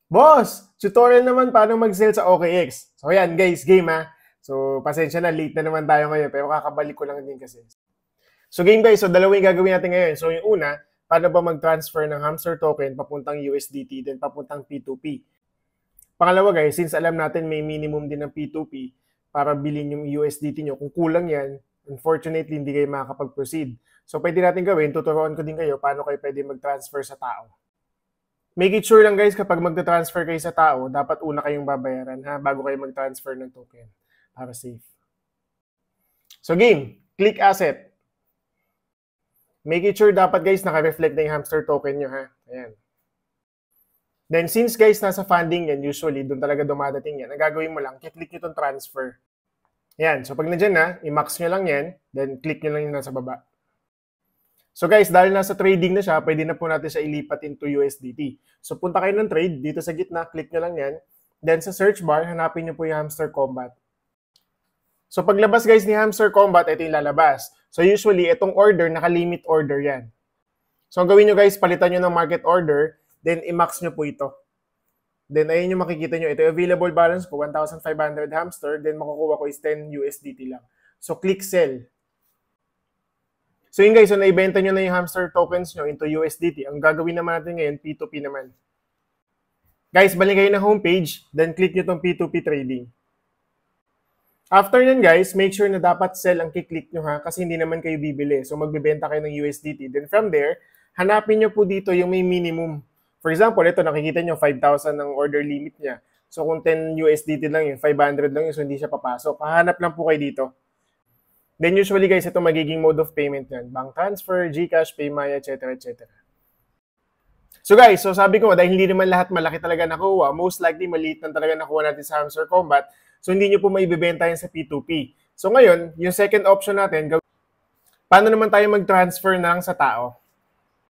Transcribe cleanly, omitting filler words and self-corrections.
Boss, tutorial naman paano mag-sell sa OKX. So ayan guys, game ha. So pasensya na, late na naman tayo ngayon pero kakabalik ko lang din kasi. So game guys, so dalawa yung gagawin natin ngayon. So yung una, paano ba mag-transfer ng Hamster token papuntang USDT then papuntang P2P. Pangalawa guys, since alam natin may minimum din ng P2P para bilhin yung USDT nyo, kung kulang yan, unfortunately hindi kayo makakapag-proceed. So pwede natin gawin, tuturuan ko din kayo paano kayo pwede mag-transfer sa tao. Make it sure lang guys, kapag magta-transfer kayo sa tao, dapat una kayong babayaran ha, bago kayo mag-transfer ng token para safe. So game, click asset. Make it sure dapat guys naka-reflect na yung Hamster token nyo ha. Ayan. Then since guys nasa funding yan, usually doon talaga dumadating yan, ang gagawin mo lang, click nyo itong transfer. Ayan, so pag nandyan na, i-max nyo lang yan, then click nyo lang yung nasa baba. So guys, dahil nasa trading na siya, pwede na po natin siya ilipat into USDT. So punta kayo ng trade, dito sa gitna, click nyo lang yan. Then sa search bar, hanapin nyo po yung Hamster Combat. So paglabas guys ni Hamster Combat, ito yung lalabas. So usually, itong order, naka-limit order yan. So ang gawin nyo guys, palitan nyo ng market order, then i-max nyo po ito. Then ayun yung makikita nyo, ito yung available balance ko, 1,500 Hamster, then makukuha ko is 10 USDT lang. So click sell. So yun guys, so naibenta nyo na yung Hamster tokens nyo into USDT. Ang gagawin naman natin ngayon, P2P naman. Guys, balik kayo na homepage, then click nyo itong P2P trading. After yan guys, make sure na dapat sell ang kiklik nyo ha, kasi hindi naman kayo bibili. So magbibenta kayo ng USDT. Then from there, hanapin nyo po dito yung may minimum. For example, ito nakikita nyo, 5,000 ang order limit niya. So kung 10 USDT lang yun, 500 lang yun, so hindi siya papasok. Hahanap lang po kayo dito. Then usually guys, ito magiging mode of payment yan. Bank transfer, GCash, PayMaya, etc. etc. So guys, so sabi ko, dahil hindi naman lahat malaki talaga nakuha, most likely maliit lang talaga nakuha natin sa Hamster Combat, so hindi nyo po maibibenta yan sa P2P. So ngayon, yung second option natin, paano naman tayo mag-transfer na lang sa tao?